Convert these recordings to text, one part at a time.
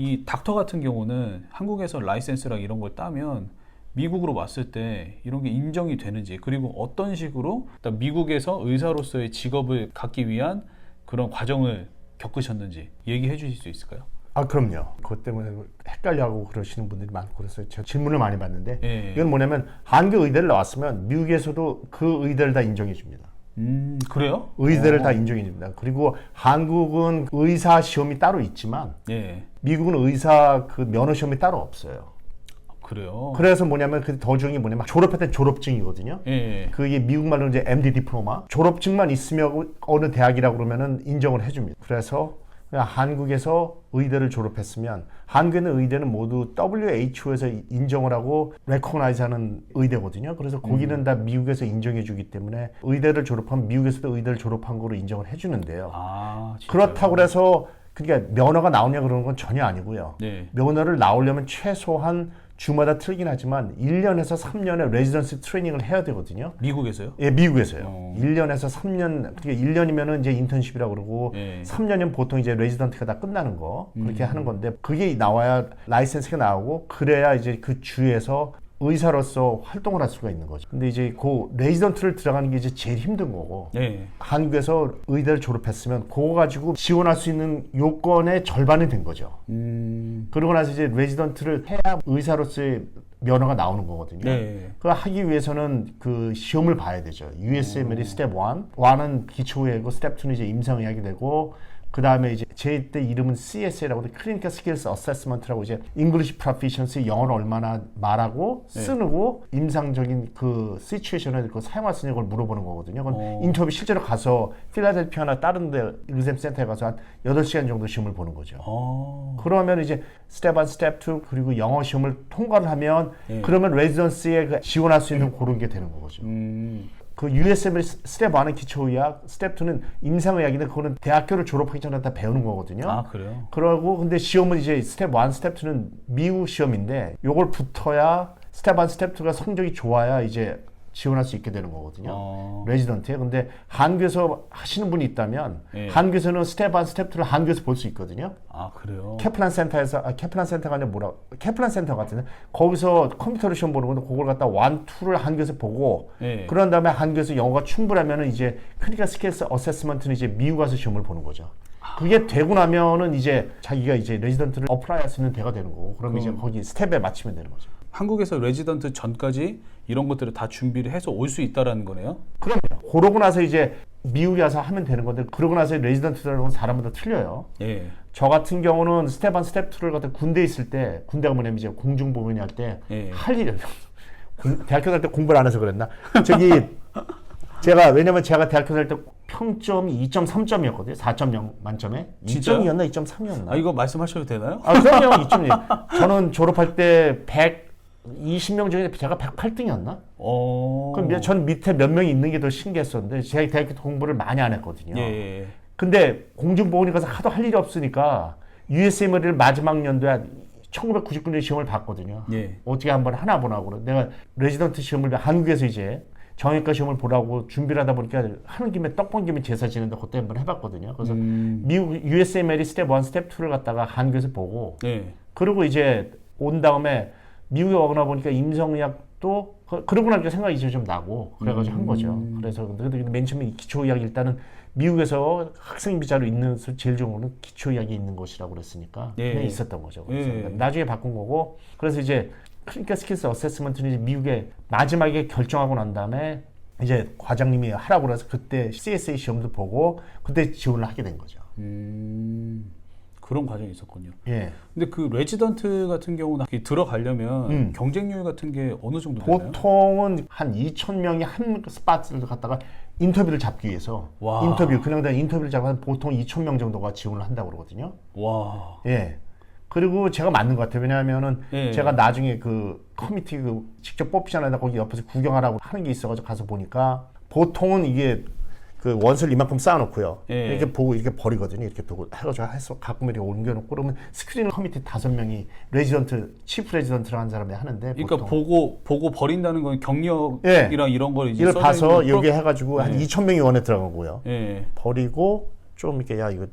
이 닥터 같은 경우는 한국에서 라이센스랑 이런 걸 따면 미국으로 왔을 때 이런 게 인정이 되는지, 그리고 어떤 식으로 일단 미국에서 의사로서의 직업을 갖기 위한 그런 과정을 겪으셨는지 얘기해 주실 수 있을까요? 아, 그럼요. 그것 때문에 헷갈려하고 그러시는 분들이 많고 그래서 제가 질문을 많이 받는데 예. 이건 뭐냐면 한국 의대를 나왔으면 미국에서도 그 의대를 다 인정해 줍니다. 그래요? 의대를 다 인정해 줍니다. 그리고 한국은 의사 시험이 따로 있지만 예. 미국은 의사 그 면허 시험이 따로 없어요. 그래요? 그래서 뭐냐면 그 도중이 뭐냐면 졸업할 때 졸업증이거든요. 예. 그게 미국 말로 이제 MD 디플로마. 졸업증만 있으면 어느 대학이라고 그러면은 인정을 해줍니다. 그래서 그냥 한국에서 의대를 졸업했으면 한국에는 의대는 모두 WHO에서 인정을 하고 레코나이즈하는 의대거든요. 그래서 거기는 다 미국에서 인정해주기 때문에 의대를 졸업하면 미국에서도 의대를 졸업한 거로 인정을 해주는데요. 아, 진짜요? 그렇다고 해서 그러니까 면허가 나오냐 그러는 건 전혀 아니고요. 네. 면허를 나오려면 최소한 주마다 틀리긴 하지만 1년에서 3년의 레지던시 트레이닝을 해야 되거든요. 미국에서요? 예, 미국에서요. 1년에서 3년, 그러니까 1년이면은 이제 인턴십이라고 그러고 예. 3년이면 보통 이제 레지던트가 다 끝나는 거 그렇게 하는 건데 그게 나와야 라이센스가 나오고 그래야 이제 그 주에서 의사로서 활동을 할 수가 있는 거죠. 근데 이제 그 레지던트를 들어가는 게 이제 제일 힘든 거고 네. 한국에서 의대를 졸업했으면 그거 가지고 지원할 수 있는 요건의 절반이 된 거죠. 그러고 나서 이제 레지던트를 해야 의사로서의 면허가 나오는 거거든요. 네. 그걸 하기 위해서는 그 시험을 봐야 되죠. USMLE 스텝 1. 1은 기초의학이고 스텝 2는 이제 임상의학이 되고 그 다음에 이제 제 때 이름은 CSA라고 Clinical Skills Assessment라고 이제 English Proficiency 영어를 얼마나 말하고 쓰고 임상적인 그 시츄에이션을 그 사용할 수 있는 걸 물어보는 거거든요. 그건 인터뷰 실제로 가서 필라델피아나 다른 데 의료 센터에 가서 한 8시간 정도 시험을 보는 거죠. 그러면 이제 스텝 1, 스텝 2 그리고 영어 시험을 통과를 하면 그러면 레지던시에 그 지원할 수 있는 그런 게 되는 거죠. 그 USMLE 스텝 1은 기초의학, 스텝 2는 임상의학인데 그거는 대학교를 졸업하기 전에 다 배우는 거거든요. 아, 그래요? 그러고 근데 시험은 이제 스텝 1, 스텝 2는 미국 시험인데 요걸 붙어야 스텝 1, 스텝 2가 성적이 좋아야 이제 지원할 수 있게 되는 거거든요. 레지던트에. 근데 한국에서 하시는 분이 있다면 한국에서는 스텝 1, 스텝 2를 한국에서 볼 수 있거든요. 아, 그래요? 캐플란 센터에서 캐플란 센터가 아니라 뭐라 캐플란 센터 같은데 거기서 컴퓨터로 시험 보는 건데 그걸 갖다 1, 2를 한국에서 보고 그런 다음에 한국에서 영어가 충분하면은 이제 크리티컬 스킬스 어세스먼트는 이제 미국 가서 시험을 보는 거죠. 그게 되고 나면은 이제 자기가 이제 레지던트를 어플라이 할 수 있는 데가 되는 거고 그럼 이제 거기 스텝에 맞추면 되는 거죠. 한국에서 레지던트 전까지 이런 것들을 다 준비를 해서 올 수 있다라는 거네요? 그럼요. 그러고 나서 이제 미국에 와서 하면 되는 건데 그러고 나서 레지던트들은 사람마다 틀려요. 예. 저 같은 경우는 스텝 1, 스텝 2를 갖다 군대에 있을 때 군대가 뭐냐면 이제 공중보건이 할 때 할 일이 대학교 다닐 때 공부를 안 해서 그랬나? 왜냐면 제가 대학교 다닐 때 평점이 2.3점이었거든요. 4.0 만점에. 진짜요? 2점이었나 2.3이었나? 아, 이거 말씀하셔도 되나요? 아, 그럼요. 2점이에요. 저는 졸업할 때 120명 중에 제가 108등이었나? 그럼 전 밑에 몇 명이 있는 게 더 신기했었는데 제가 대학교 공부를 많이 안 했거든요. 예. 근데 공중보건에 가서 하도 할 일이 없으니까 USMLE를 마지막 연도에 1999년에 시험을 봤거든요. 예. 어떻게 한번 하나 보라고. 내가 레지던트 시험을 한국에서 이제 정형외과 시험을 보라고 준비를 하다 보니까 하는 김에 떡 본 김에 제사 지는데 그때 한번 해봤거든요. 그래서 미국 USMLE 스텝 1, 스텝 2를 갖다가 한국에서 보고 그리고 이제 온 다음에 미국에 오거나 보니까 임상의학도 그러고 나니까 생각이 이제 좀 나고 그래가지고 한 거죠. 그래서 근데 맨 처음에 기초의학 일단은 미국에서 학생 비자로 있는 제일 좋은 거는 기초의학이 있는 곳이라고 그랬으니까 그냥 있었던 거죠. 그래서 나중에 바꾼 거고 그래서 이제 클리니컬 스킬스 어세스먼트는 이제 미국에 마지막에 결정하고 난 다음에 이제 과장님이 하라고 그래서 그때 CSA 시험도 보고 그때 지원을 하게 된 거죠. 그런 과정이 있었군요. 예. 근데 그 레지던트 같은 경우는 들어가려면 경쟁률 같은 게 어느 정도 되나요? 보통은 한 2,000명이 한 스팟을 갖다가 인터뷰를 잡기 위해서 그냥 인터뷰를 잡으면 보통 2,000명 정도가 지원을 한다고 그러거든요. 와. 예. 그리고 제가 맞는 것 같아요. 왜냐하면은 제가 나중에 그 커미티 그 직접 뽑히잖아요. 거기 옆에서 구경하라고 하는 게 있어가지고 가서 보니까 보통은 이게 그 원서를 이만큼 쌓아놓고요. 이렇게 보고 이렇게 버리거든요. 이렇게 보고 해가지고 해서 가끔 이렇게 옮겨놓고 그러면 스크린 커미티 5명이 레지던트, 치프 레지던트를 한 사람이 하는데 그러니까 보통. 보고 버린다는 건 경력이랑 이런 걸 이제 이걸 봐서 여기 프로... 해가지고 한 2,000명이 원에 들어가고요. 예. 버리고 좀 이렇게 야 이거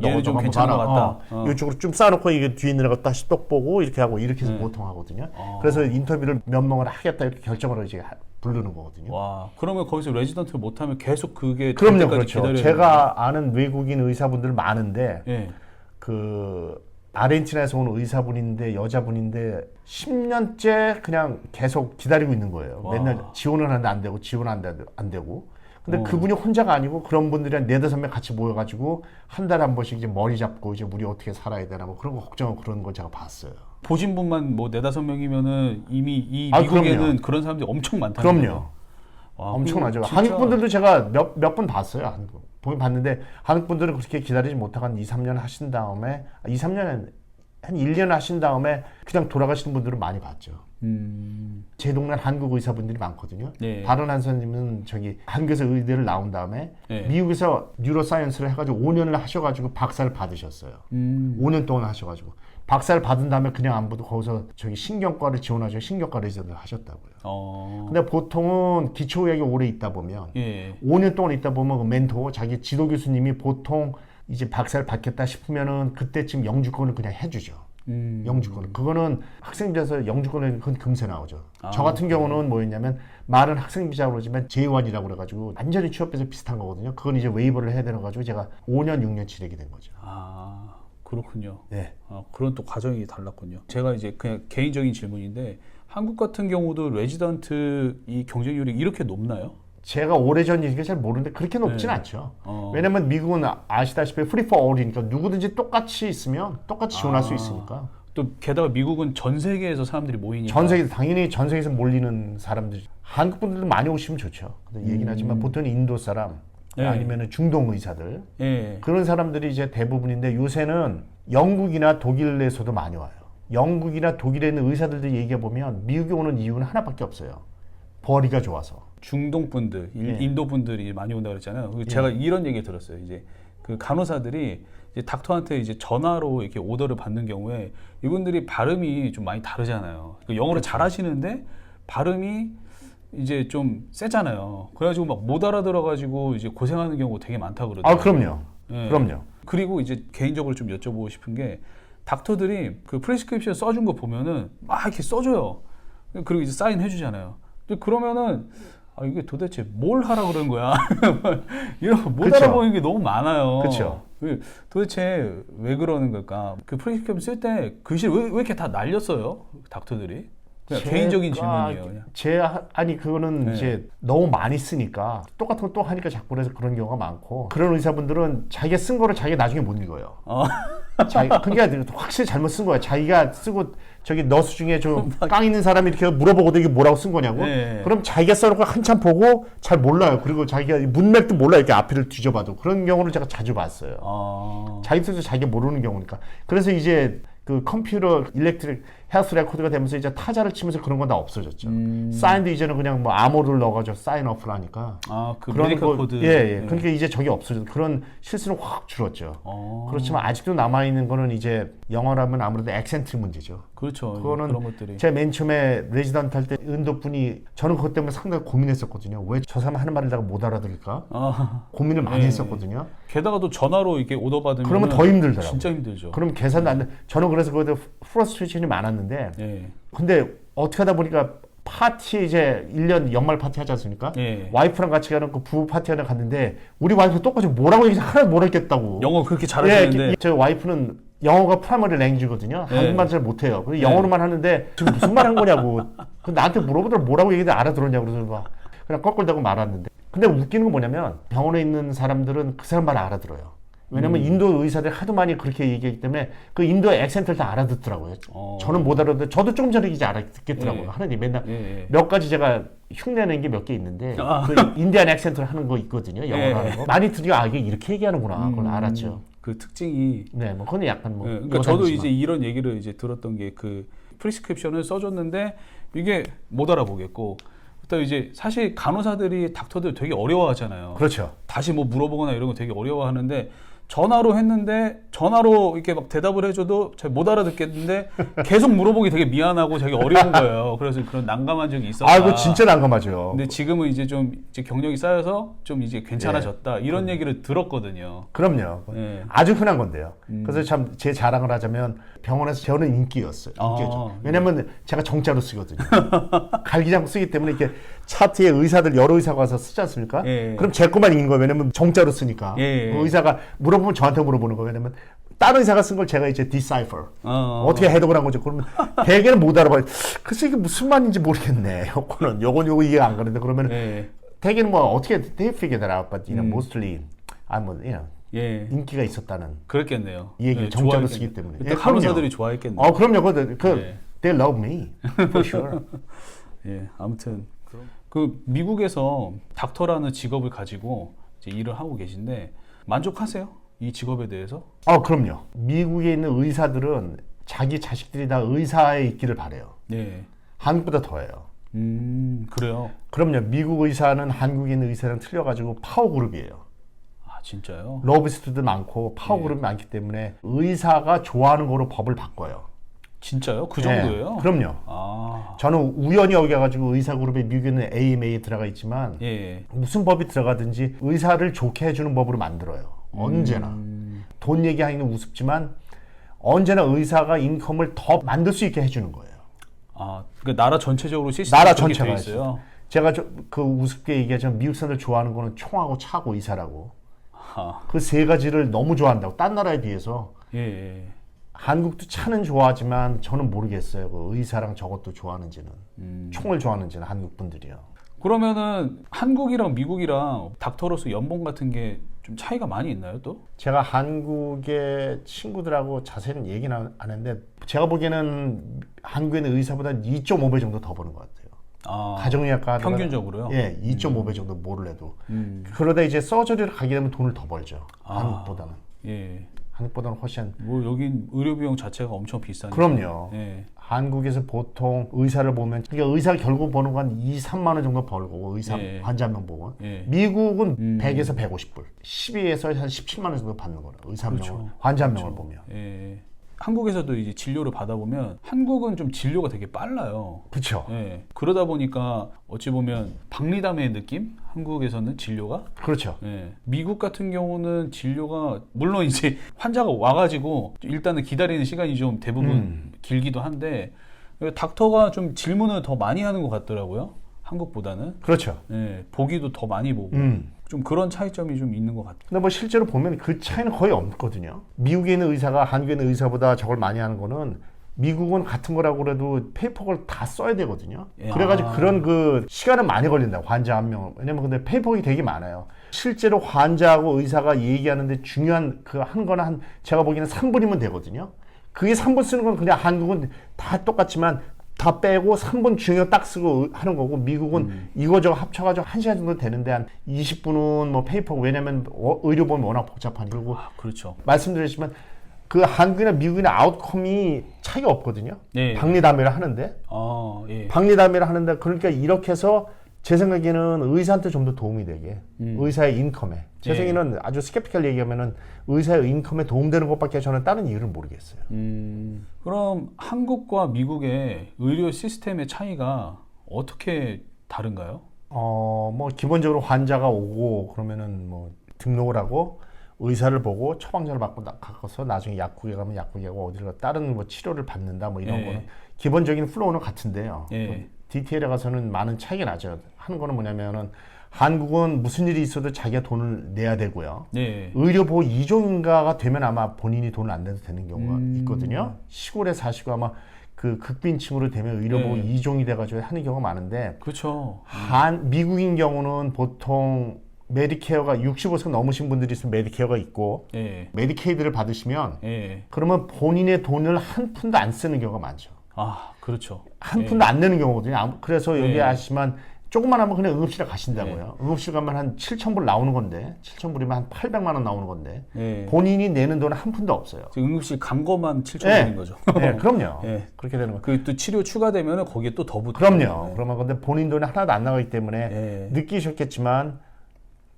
얘는 좀 괜찮은 것 같다. 이쪽으로 좀 쌓아놓고 이게 뒤에 있는 애가 다시 똑 보고 이렇게 하고 이렇게 해서 보통 하거든요. 그래서 인터뷰를 몇 명을 하겠다 이렇게 결정을 이제 부르는 거거든요. 와, 그러면 거기서 레지던트를 못하면 계속 그게 그럼요, 될 때까지 그렇죠. 기다려야 제가 아는 외국인 의사분들 많은데 예. 그 아르헨티나에서 온 의사분인데 여자분인데 10년째 그냥 계속 기다리고 있는 거예요. 와. 맨날 지원을 하는데 안 되고 안 되고. 근데 그분이 혼자가 아니고 그런 분들이 한 4-5명 같이 모여가지고 한 달에 한 번씩 이제 머리 잡고 이제 우리 어떻게 살아야 되나 뭐 그런 거 걱정하고 그런 걸 제가 봤어요. 보신 분만 뭐 4-5명이면은 이미 이 아, 미국에는 그럼요. 그런 사람들이 엄청 많다는 그럼요. 거예요. 와, 엄청나죠. 진짜- 한국 분들도 제가 몇 분 봤어요. 보긴 봤는데 한국 분들은 그렇게 기다리지 못하고 한 2-3년 하신 다음에 2-3년 한 1년 하신 다음에 그냥 돌아가시는 분들은 많이 봤죠. 제 동네는 한국 의사분들이 많거든요. 네. 다른 한 선생님은 저기 한국에서 의대를 나온 다음에 네. 미국에서 뉴로사이언스를 해가지고 5년을 하셔가지고 박사를 받으셨어요. 5년 동안 하셔가지고 박사를 받은 다음에 그냥 안 보고 거기서 저기 신경과를 지원하셔 신경과 레지던트를 하셨다고요. 근데 보통은 기초의학에 오래 있다 보면 예. 5년 동안 있다 보면 그 멘토 자기 지도 교수님이 보통 이제 박사를 받겠다 싶으면은 그때쯤 영주권을 그냥 해주죠. 영주권. 그거는 학생 비자에서 영주권은 그건 금세 나오죠. 저 같은 경우는 뭐였냐면 말은 학생 비자로 그러지만 J1이라고 그래가지고 완전히 취업해서 비슷한 거거든요. 그건 이제 웨이버를 해야 되는 가지고 제가 5년 6년 지내게 된 거죠. 아, 그렇군요. 네. 그런 또 과정이 달랐군요. 제가 이제 그냥 개인적인 질문인데 한국 같은 경우도 레지던트 이 경쟁률이 이렇게 높나요? 제가 오래전 일이니까 잘 모르는데 그렇게 높진 않죠. 왜냐면 미국은 아시다시피 프리 포 올이니까 누구든지 똑같이 있으면 똑같이 지원할 수 있으니까. 또 게다가 미국은 전 세계에서 사람들이 모이니까 전 세계 당연히 전 세계에서 몰리는 사람들 한국 분들도 많이 오시면 좋죠. 근데 얘기는 하지만 보통 인도 사람 아니면 중동 의사들 예. 그런 사람들이 이제 대부분인데 요새는 영국이나 독일에서도 많이 와요. 영국이나 독일에 있는 의사들도 얘기해 보면 미국에 오는 이유는 하나밖에 없어요. 벌이가 좋아서. 중동 분들, 인도 분들이 많이 온다 그랬잖아요. 제가 이런 얘기 들었어요. 이제 그 간호사들이 이제 닥터한테 이제 전화로 이렇게 오더를 받는 경우에 이분들이 발음이 좀 많이 다르잖아요. 영어를 잘하시는데 발음이 이제 좀 세잖아요. 그래가지고 막 못 알아들어가지고 이제 고생하는 경우가 되게 많다 그러더라고요. 아, 그럼요. 예. 그럼요. 그리고 이제 개인적으로 좀 여쭤보고 싶은 게 닥터들이 그 프레스크립션 써준 거 보면은 막 이렇게 써줘요. 그리고 이제 사인 해주잖아요. 근데 그러면은 이게 도대체 뭘 하라 그런 거야? 이런 거 못 알아보는 게 너무 많아요. 그렇죠. 도대체 왜 그러는 걸까? 그 프레스크립션 쓸 때 글씨 왜 이렇게 다 날렸어요? 닥터들이? 그냥 개인적인 질문이에요. 그냥. 아니 그거는 이제 너무 많이 쓰니까 똑같은 거 또 하니까 자꾸 그래서 그런 경우가 많고 그런 의사분들은 자기가 쓴 거를 자기가 나중에 못 읽어요. 그러니까 확실히 잘못 쓴 거야. 자기가 쓰고 저기 너스 중에 좀 깡 있는 사람이 이렇게 물어보고도 이게 뭐라고 쓴 거냐고. 네. 그럼 자기가 써놓고 한참 보고 잘 몰라요. 그리고 자기가 문맥도 몰라요. 이렇게 앞을 뒤져봐도 그런 경우를 제가 자주 봤어요. 자기 뜻도 자기가 모르는 경우니까. 그래서 이제 그 컴퓨터 일렉트릭 헬스 레코드가 되면서 이제 타자를 치면서 그런 건 다 없어졌죠. 사인도 이제는 그냥 뭐 암호를 넣어가지고 사인 어플 하니까. 그 메디컬 코드. 예. 그러니까 이제 저게 없어졌. 그런 실수는 확 줄었죠. 그렇지만 아직도 남아 있는 거는 이제 영어라면 아무래도 액센트 문제죠. 그렇죠. 그거는 그런 것들이. 제가 맨 처음에 레지던트 할 때 인도 분이 저는 그것 때문에 상당히 고민했었거든요. 왜 저 사람 하는 말을 내가 못 알아들을까? 고민을 많이 했었거든요. 게다가 또 전화로 이렇게 오더 받으면 그러면 더 힘들더라고요. 진짜 힘들죠. 그럼 계산도 안 돼. 저는 그래서 그것도 프러스트레이션이 많았는데 예. 근데 어떻게 하다 보니까 파티 이제 1년 연말 파티 하지 않습니까? 예. 와이프랑 같이 가는 그 부부 파티 하나 갔는데 우리 와이프 똑같이 뭐라고 얘기해서 하나도 모르겠다고. 영어 그렇게 잘하시는데. 저 와이프는 영어가 프라이머리 랭귀지거든요. 한국말 잘 못해요. 그래서 영어로만 하는데 지금 무슨 말 한 거냐고. 나한테 물어보더라 뭐라고 얘기해 알아들었냐고 그래서 막 그냥 껄껄대고 말았는데. 근데 웃기는 건 뭐냐면 병원에 있는 사람들은 그 사람 말 알아들어요. 왜냐면 인도 의사들 하도 많이 그렇게 얘기하기 때문에 그 인도의 액센트를 다 알아듣더라고요. 저는 못 알아듣는데 저도 조금 전에 이제 알아듣겠더라고요. 하느님 맨날 몇 가지 제가 흉내낸 게 몇 개 있는데 그 인디안 액센트를 하는 거 있거든요. 영어로 하는 거. 많이 들으니까 이게 이렇게 얘기하는구나. 그걸 알았죠. 그 특징이. 네, 뭐 그건 약간 뭐. 그러니까 저도 이제 이런 얘기를 이제 들었던 게 그 프리스크립션을 써줬는데 이게 못 알아보겠고. 또 이제 사실 간호사들이 닥터들 되게 어려워하잖아요. 그렇죠. 다시 뭐 물어보거나 이런 거 되게 어려워하는데 전화로 했는데 전화로 이렇게 막 대답을 해줘도 잘 못 알아듣겠는데 계속 물어보기 되게 미안하고 되게 어려운 거예요. 그래서 그런 난감한 적이 있었다. 아, 이거 진짜 난감하죠. 근데 지금은 이제 좀 이제 경력이 쌓여서 좀 이제 괜찮아졌다 이런 얘기를 들었거든요. 그럼요. 예. 아주 흔한 건데요. 그래서 참 제 자랑을 하자면 병원에서 저는 인기였어요. 인기였죠. 왜냐면 제가 정자로 쓰거든요. 갈기장구 쓰기 때문에 이렇게 차트에 의사들 여러 의사가 와서 쓰지 않습니까? 예. 그럼 제 것만 읽는 거예요. 왜냐면 정자로 쓰니까. 예. 그 의사가 물어보면 저한테 물어보는 거예요. 왜냐면 다른 의사가 쓴 걸 제가 이제 decipher 어떻게 해독을 한 거죠. 그러면 대개는 못 알아봐요. 글쎄 이게 무슨 말인지 모르겠네. 요거 이해 안 가는데 그러면 예. 대개는 뭐 어떻게 they figure that out, but mostly 예. 인기가 있었다는 그랬겠네요. 이 얘기를 예, 정자로 좋아했겠네요. 쓰기 때문에. 그때 예, 간호사들이 좋아했겠네요. 그럼요. 예. they love me for sure. 예, 아무튼 그 미국에서 닥터라는 직업을 가지고 이제 일을 하고 계신데 만족하세요? 이 직업에 대해서? 그럼요. 미국에 있는 의사들은 자기 자식들이 다 의사에 있기를 바래요. 예. 한국보다 더해요. 그래요. 그럼요. 미국 의사는 한국에 있는 의사랑 틀려가지고 파워 그룹이에요. 아, 진짜요? 로비스트도 많고 파워 그룹이 많기 때문에 의사가 좋아하는 거로 법을 바꿔요. 진짜요? 그 정도예요? 그럼요. 아, 저는 우연히 여기 가가지고 의사 그룹에 미국에는 AMA에 들어가 있지만 예. 무슨 법이 들어가든지 의사를 좋게 해주는 법으로 만들어요. 언제나. 돈 얘기하기는 우습지만 언제나 의사가 인컴을 더 만들 수 있게 해주는 거예요. 아, 그러니까 나라 전체적으로 시스템이 나라 그렇게 전체가 돼 있어요. 제가 그 우습게 얘기하자면 미국 사람들 좋아하는 거는 총하고 차고 의사라고. 아, 그 세 가지를 너무 좋아한다고. 딴 나라에 비해서. 예, 예. 한국도 차는 좋아하지만 저는 모르겠어요. 그 의사랑 저것도 좋아하는지는. 총을 좋아하는지는 한국 분들이요. 그러면은 한국이랑 미국이랑 닥터로서 연봉 같은 게 좀 차이가 많이 있나요, 또? 제가 한국의 친구들하고 자세히는 얘기는 안 했는데 제가 보기에는 한국에 있는 의사보다 2.5배 정도 더 버는 것 같아요. 아, 가정의학과 평균적으로요? 예, 2.5배 정도 뭐를 해도. 그러다 이제 서저리를 가게 되면 돈을 더 벌죠. 아. 한국보다는. 예. 한국보다는 훨씬. 뭐 여긴 의료 비용 자체가 엄청 비싸니까. 그럼요. 예. 한국에서 보통 의사를 보면 그러니까 의사가 결국 버는 건 한 2, 3만 원 정도 벌고 의사 예. 환자 한 명 보고. 예. 미국은 100에서 150불, 12에서 한 17만 원 정도 받는 거라. 의사 한 그렇죠. 명을, 환자 한 명을 보면. 예. 한국에서도 이제 진료를 받아보면 한국은 좀 진료가 되게 빨라요. 그렇죠. 예. 그러다 보니까 어찌 보면 박리담의 느낌? 한국에서는 진료가? 그렇죠. 예. 미국 같은 경우는 진료가 물론 이제 환자가 와가지고 일단은 기다리는 시간이 좀 대부분 길기도 한데 닥터가 좀 질문을 더 많이 하는 것 같더라고요. 한국보다는. 그렇죠. 예. 보기도 더 많이 보고 좀 그런 차이점이 좀 있는 것 같아요. 근데 뭐 실제로 보면 그 차이는 거의 없거든요. 미국에 있는 의사가 한국에 있는 의사보다 저걸 많이 하는 거는 미국은 같은 거라고 그래도 페이퍼를 다 써야 되거든요. 예. 그래가지고 그런 그 시간은 많이 걸린다. 환자 한 명. 왜냐면 근데 페이퍼가 되게 많아요. 실제로 환자하고 의사가 얘기하는데 중요한 그 한 거는 한 제가 보기에는 3분이면 되거든요. 그게 3분 쓰는 건 그냥 한국은 다 똑같지만 다 빼고 3분 중요 딱 쓰고 하는 거고 미국은 이거저거 합쳐가지고 1시간 정도 되는데 한 20분은 뭐 페이퍼 왜냐면 의료보험이 워낙 복잡하니까 그리고 그렇죠. 말씀드렸지만 그 한국이나 미국이나 아웃컴이 차이가 없거든요. 네. 박리담회를 하는데 예. 박리담회를 하는데 그러니까 이렇게 해서 제 생각에는 의사한테 좀 더 도움이 되게 의사의 인컴에 제 네. 생각에는 아주 스캡티컬 얘기하면은 의사의 인컴에 도움되는 것밖에 저는 다른 이유를 모르겠어요. 그럼 한국과 미국의 의료 시스템의 차이가 어떻게 다른가요? 뭐 기본적으로 환자가 오고 그러면은 뭐 등록을 하고 의사를 보고 처방전을 받고 가서 나중에 약국에 가면 약국에 가고 어디를 가 다른 뭐 치료를 받는다 뭐 이런 예. 거는 기본적인 플로우는 같은데요. 예. 뭐 디테일에 가서는 많은 차이가 나죠. 하는 거는 뭐냐면은 한국은 무슨 일이 있어도 자기가 돈을 내야 되고요. 네. 의료보호 2종인가가 되면 아마 본인이 돈을 안 내도 되는 경우가 있거든요. 시골에 사시고 아마 그 극빈층으로 되면 의료보호 네. 2종이 돼가지고 하는 경우가 많은데 그렇죠. 미국인 경우는 보통 메디케어가 65세 넘으신 분들이 있으면 메디케어가 있고 예. 메디케이드를 받으시면 예. 그러면 본인의 돈을 한 푼도 안 쓰는 경우가 많죠. 아, 그렇죠. 한 예. 푼도 안 내는 경우거든요. 그래서 여기 예. 아시지만 조금만 하면 그냥 응급실에 가신다고요. 응급실 가면 한 7,000불 나오는 건데 7,000불이면 한 800만 원 나오는 건데 예. 본인이 내는 돈은 한 푼도 없어요. 지금 응급실 간 것만 7,000원인 거죠. 네, 그럼요. 예. 그렇게 되는 거예요. 그 또 치료 추가되면 거기에 또 더 붙어요. 그럼요. 그러면 근데 본인 돈이 하나도 안 나가기 때문에 예. 느끼셨겠지만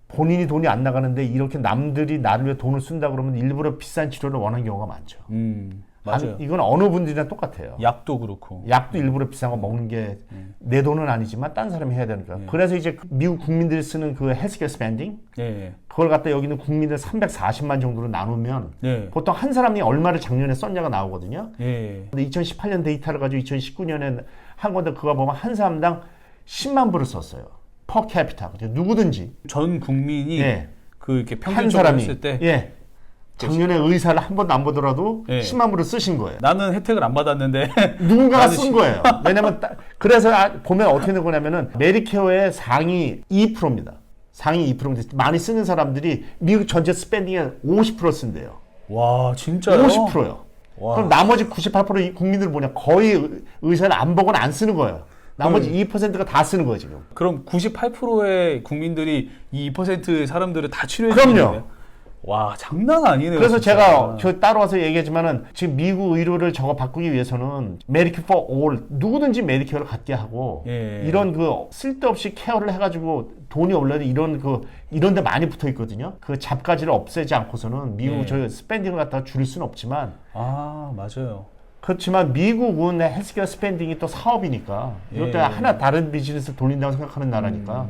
본인이 돈이 안 나가는데 이렇게 남들이 나를 위해 돈을 쓴다 그러면 일부러 비싼 치료를 원하는 경우가 많죠. 맞아요. 이건 어느 분들이나 똑같아요. 약도 그렇고. 약도 일부러 비싼 거 먹는 게 내 돈은 아니지만 딴 사람이 해야 되니까. 그래서 이제 미국 국민들이 쓰는 그 헬스케어 스펜딩 예. 그걸 갖다 여기는 국민들 340만 정도로 나누면 예. 보통 한 사람이 얼마를 작년에 썼냐가 나오거든요. 예. 근데 2018년 데이터를 가지고 2019년에 한 건데 그거 보면 한 사람당 10만 불을 썼어요. 퍼 캐피타. 누구든지 전 국민이 예. 그 이렇게 한 평균적으로 사람이 했을 때 예. 작년에 의사를 한 번도 안 보더라도 예. 10만 불을 쓰신 거예요. 나는 혜택을 안 받았는데 누군가가 쓴 거예요. 왜냐면 그래서 보면 어떻게 된 거냐면은 메디케어의 상위 2%입니다. 상위 2%인데 많이 쓰는 사람들이 미국 전체 스pen딩의 50% 쓴대요. 와 진짜요? 50%요. 와. 그럼 나머지 98% 국민들 뭐냐 거의 의사를 안 보거나 안 쓰는 거예요. 나머지 2%가 다 쓰는 거예요 지금. 그럼 98%의 국민들이 이 2%의 사람들을 다 치료해 그럼요. 주는 거예요? 와 장난 아니네요. 그래서 진짜. 제가 저 따로 와서 얘기했지만은 지금 미국 의료를 저거 바꾸기 위해서는 Medicare for All 누구든지 메디케어를 갖게 하고 예. 이런 그 쓸데없이 케어를 해가지고 돈이 올라도 이런 데 많이 붙어 있거든요. 그 잡가지를 없애지 않고서는 미국 예. 저 스펜딩을 갖다가 줄일 수는 없지만 아 맞아요. 그렇지만 미국은 헬스케어 스펜딩이 또 사업이니까 이것도 예. 하나 다른 비즈니스 돌린다고 생각하는 나라니까.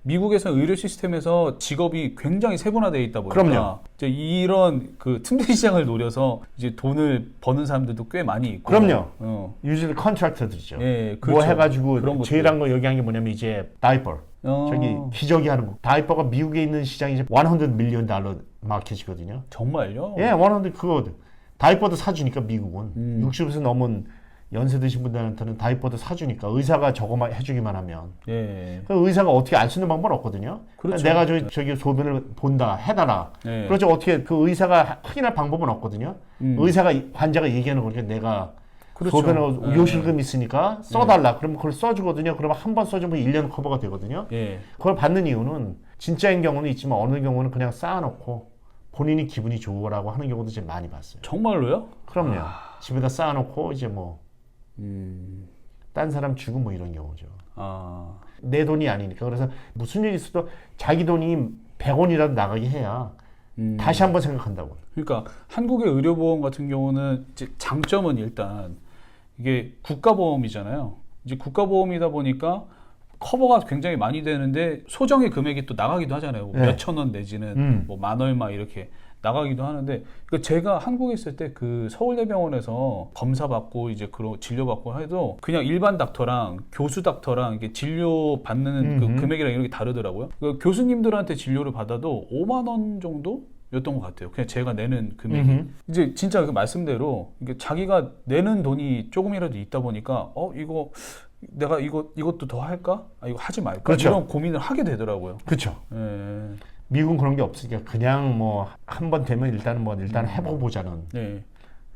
미국에서 의료 시스템에서 직업이 굉장히 세분화되어 있다 보니까 그럼요. 이제 이런 그 틈새 시장을 노려서 이제 돈을 버는 사람들도 꽤 많이 있고. 그럼요. 어. 유즈리 컨트랙터들이죠. 예, 뭐 그렇죠. 해가지고 그런 것들. 제일 한 거 여기 한 게 뭐냐면 이제 다이퍼. 저기 기저귀 하는 거. 다이퍼가 미국에 있는 시장이 이제 100 밀리언 달러 마켓이거든요. 정말요? 예, 100 그거 다이퍼도 사주니까 미국은 60에서 넘은 연세 드신 분들한테는 다이퍼도 사주니까 의사가 저거만 해주기만 하면 예. 그 의사가 어떻게 알 수 있는 방법은 없거든요. 그렇죠. 내가 저기 소변을 본다 해달라. 예. 그렇죠. 어떻게 그 의사가 확인할 방법은 없거든요. 의사가 환자가 얘기하는 거니까 내가 그렇죠. 소변에 요실금 있으니까 써달라. 그러면 그걸 써주거든요. 그러면 한 번 써주면 1년 커버가 되거든요. 예. 그걸 받는 이유는 진짜인 경우는 있지만 어느 경우는 그냥 쌓아놓고 본인이 기분이 좋으라고 하는 경우도 좀 많이 봤어요. 정말로요? 그럼요. 집에다 쌓아놓고 이제 뭐 딴 사람 주고 뭐 이런 경우죠. 아. 내 돈이 아니니까. 그래서 무슨 일이 있어도 자기 돈이 100원이라도 나가게 해야 다시 한번 생각한다고. 그러니까 한국의 의료보험 같은 경우는 이제 장점은 일단 이게 국가보험이잖아요. 이제 국가보험이다 보니까 커버가 굉장히 많이 되는데 소정의 금액이 또 나가기도 하잖아요. 네. 몇천 원 내지는 뭐 만 얼마 이렇게 나가기도 하는데 그러니까 제가 한국에 있을 때 그 서울대병원에서 검사 받고 이제 그런 진료 받고 해도 그냥 일반 닥터랑 교수 닥터랑 이게 진료 받는 그 금액이랑 이런 게 다르더라고요. 그 교수님들한테 진료를 받아도 5만 원 정도 였던 것 같아요. 그냥 제가 내는 금액이. 이제 진짜 그 말씀대로 이게 자기가 내는 돈이 조금이라도 있다 보니까 이거 내가 이것도 더 할까? 이거 하지 말까? 그렇죠. 이런 고민을 하게 되더라고요. 그렇죠. 예. 미국은 그런 게 없으니까 그냥 뭐 한 번 되면 일단 해보고 보자는 네.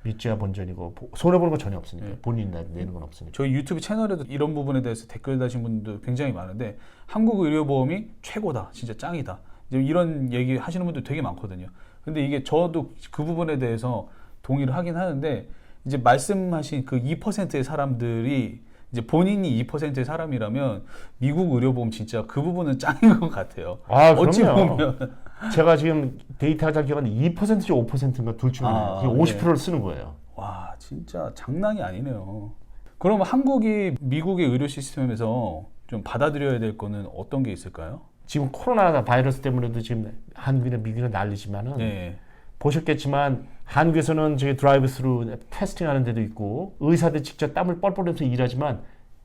믿지야 본전이고 손해보는 거 전혀 없으니까 본인이 내는 건 없으니까. 저희 유튜브 채널에도 이런 부분에 대해서 댓글 다신 분도 굉장히 많은데 한국 의료보험이 최고다, 진짜 짱이다. 이제 이런 얘기 하시는 분들 되게 많거든요. 근데 이게 저도 그 부분에 대해서 동의를 하긴 하는데 이제 말씀하신 그 2%의 사람들이 이제 본인이 2%의 사람이라면 미국 의료보험 진짜 그 부분은 짱인 것 같아요. 아, 어찌 그럼요. 보면 제가 지금 데이터가 잘 기억하는데 2%지 5%인가 둘 중에 하나예요. 50%를 쓰는 거예요. 와 진짜 장난이 아니네요. 그럼 한국이 미국의 의료 시스템에서 좀 받아들여야 될 거는 어떤 게 있을까요? 지금 코로나 바이러스 때문에도 지금 한국이나 미국이나 난리지만은 네. 보셨겠지만 한국에서는 저기 드라이브 스루 테스팅하는 데도 있고 의사들 직접 땀을 뻘뻘 흘려서 일하지만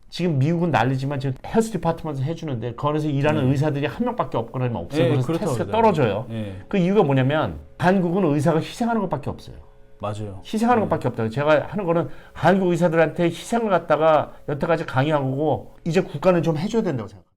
지금 미국은 난리지만 지금 헬스 디파트먼트 해주는데 거기서 일하는 의사들이 한 명밖에 없거나 없어요. 그래서 테스트가 떨어져요. 그 이유가 뭐냐면 한국은 의사가 희생하는 것밖에 없어요. 맞아요. 희생하는 것밖에 없다고. 제가 하는 거는 한국 의사들한테 희생을 갖다가 여태까지 강요하고 이제 국가는 좀 해줘야 된다고 생각해요.